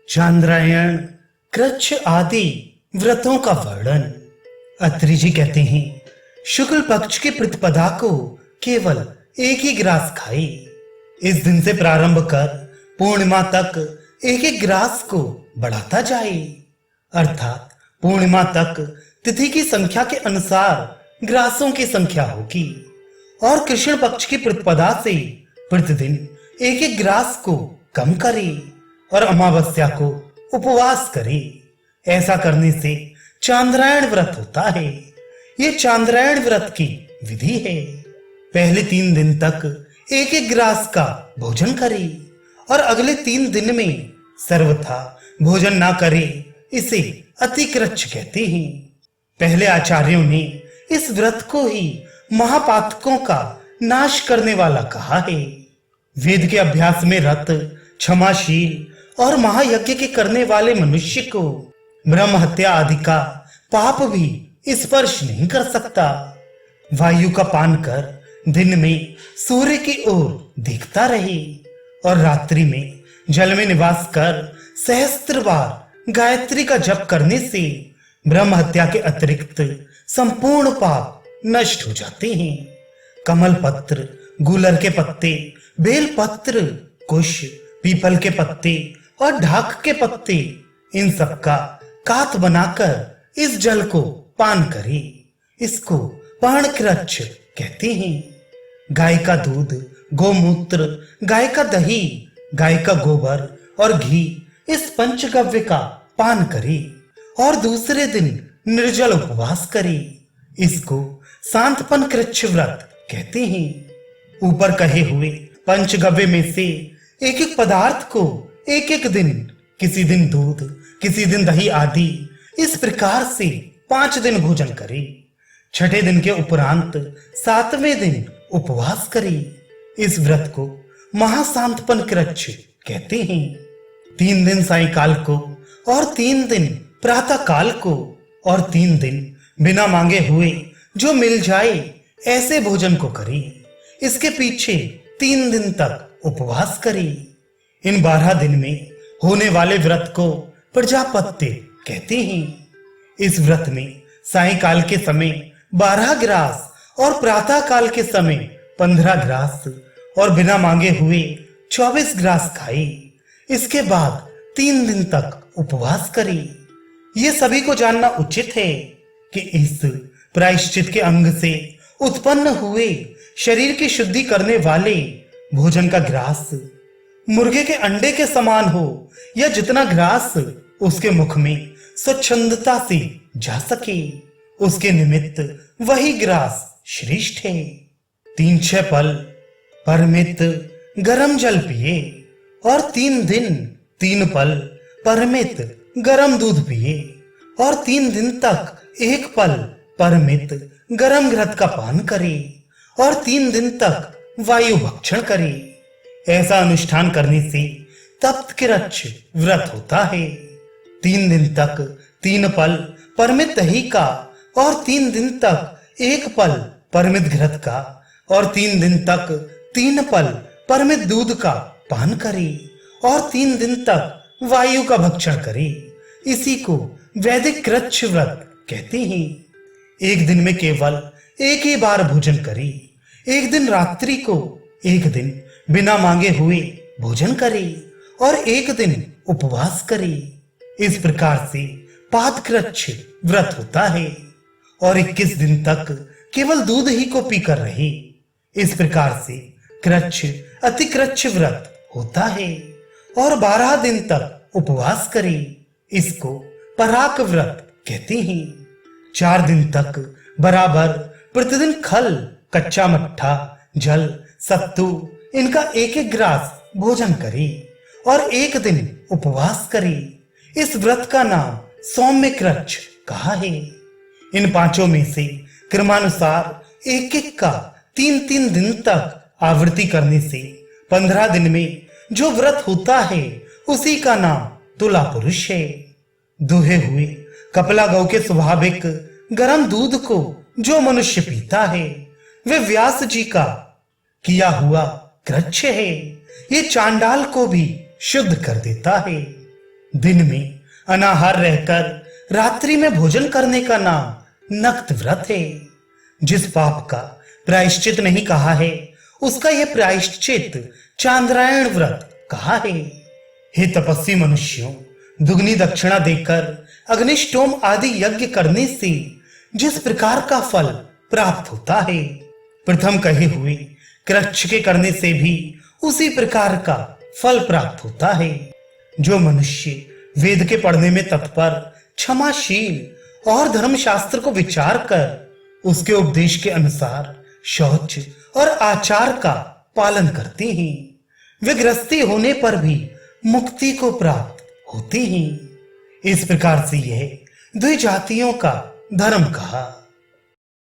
चांद्रायण, कृच्छ आदि व्रतों का वर्णन। अत्रि जी कहते हैं, शुक्ल पक्ष की प्रतिपदा को केवल एक ही ग्रास खाई। इस दिन से प्रारंभ कर पूर्णिमा तक एक एक ग्रास को बढ़ाता जाए, अर्थात पूर्णिमा तक तिथि की संख्या के अनुसार ग्रासों की संख्या होगी और कृष्ण पक्ष की प्रतिपदा से प्रतिदिन एक एक ग्रास को कम करे और अमावस्या को उपवास करे। ऐसा करने से चांद्रायण व्रत होता है। ये चांद्रायण व्रत की विधि है। पहले 3 दिन तक एक एक ग्रास का भोजन करे और अगले 3 दिन में सर्वथा भोजन ना करे। इसे अतिकृच्छ कहते हैं। पहले आचार्यों ने इस व्रत को ही महापातकों का नाश करने वाला कहा है। वेद के अभ्यास में रत, क्षमाशील और महायज्ञ के करने वाले मनुष्य को ब्रह्म हत्या आदि का पाप भी स्पर्श नहीं कर सकता। वायु का पान कर दिन में सूर्य की ओर देखता रहे और रात्रि में जल में निवास कर सहस्त्र बार गायत्री का जप करने से ब्रह्म हत्या के अतिरिक्त संपूर्ण पाप नष्ट हो जाते हैं। कमल पत्र, गुलर के पत्ते, बेल पत्र, कुश, पीपल के पत्ते और ढाक के पत्ते, इन सब का कात बनाकर इस जल को पान करे। इसको पर्णकृच्छ कहते हैं। गाय का दूध, गोमूत्र, गाय का दही, गाय का गोबर और घी, इस पंचगव्य का पान करे और दूसरे दिन निर्जल उपवास करे। इसको सांतपन कृच्छ व्रत कहते हैं। ऊपर कहे हुए पंचगव्य में से एक एक पदार्थ को एक एक दिन, किसी दिन दूध, किसी दिन दही आदि, इस प्रकार से 5 दिन भोजन करे। छठे दिन के उपरांत 7वें दिन उपवास करे। इस व्रत को महासांतपन कृच्छ कहते हैं। 3 दिन सायंकाल को और 3 दिन प्रातः काल को और 3 दिन बिना मांगे हुए जो मिल जाए ऐसे भोजन को करे। इसके पीछे 3 दिन तक उपवास करे। इन 12 दिन में होने वाले व्रत को प्रजापत्य कहते हैं। इस व्रत में सायंकाल के समय 12 ग्रास और प्रातः काल के समय 15 ग्रास और बिना मांगे हुए 24 ग्रास खाए। इसके बाद 3 दिन तक उपवास करे। ये सभी को जानना उचित है कि इस प्रायश्चित के अंग से उत्पन्न हुए शरीर की शुद्धि करने वाले भोजन का ग्रास मुर्गे के अंडे के समान हो या जितना ग्रास उसके मुख में स्वच्छंदता से जा सके, उसके निमित्त वही ग्रास श्रेष्ठ है। 3-6 पल परमित गरम जल पिए और 3 दिन 3 पल परमित गरम दूध पिए और 3 दिन तक 1 पल परमित गरम घृत का पान करे और 3 दिन तक वायु भक्षण करे। ऐसा अनुष्ठान करने से तप्त कृच्छ व्रत होता है। 3 दिन तक 3 पल परमित दही का और 3 दिन तक 1 पल परमित घृत का और 3 दिन तक 3 पल परमित दूध का पान करे और 3 दिन तक वायु का भक्षण करे। इसी को वैदिक कृच्छ व्रत कहते हैं। एक दिन में केवल एक ही बार भोजन करे। एक दिन रात्रि को, एक दिन बिना मांगे हुए भोजन करे और एक दिन उपवास करे। इस प्रकार से पादकृच्छ व्रत होता है और 21 दिन तक केवल दूध ही को पीकर रहे। इस प्रकार से कृच्छ अतिकृच्छ व्रत होता है और 12 दिन तक उपवास करे। इसको पराक व्रत कहते हैं। 4 दिन तक बराबर प्रतिदिन खल, कच्चा मट्ठा, जल, सत्तू, इनका एक एक ग्रास भोजन करे और एक दिन उपवास करे। इस व्रत का नाम सौम्य कृच्छ कहा है। इन 5 में से क्रमानुसार एक एक का 3-3 दिन तक आवृत्ति करने से 15 दिन में जो व्रत होता है उसी का नाम तुला पुरुष है। दुहे हुए कपिला गौ के स्वाभाविक गर्म दूध को जो मनुष्य पीता है वे व्यास जी का किया हुआ कृच्छ है। ये चांडाल को भी शुद्ध कर देता है। दिन में अनाहार रहकर रात्रि में भोजन करने का नाम नक्त व्रत है। जिस पाप का प्रायश्चित नहीं कहा है, उसका यह प्रायश्चित चांद्रायण व्रत कहा है। हे तपस्वी मनुष्यों, दुगनी दक्षिणा देकर अग्निष्टोम आदि यज्ञ करने से जिस प्रकार का फल प्राप्त होता है, प्रथम कहे हुए कृच्छ के करने से भी उसी प्रकार का फल प्राप्त होता है। जो मनुष्य वेद के पढ़ने में तत्पर, क्षमाशील और धर्मशास्त्र को विचार कर उसके उपदेश के अनुसार शौच और आचार का पालन करते हैं, वे गृहस्थी होने पर भी मुक्ति को प्राप्त होते हैं। इस प्रकार से यह द्विजातियों का धर्म कहा।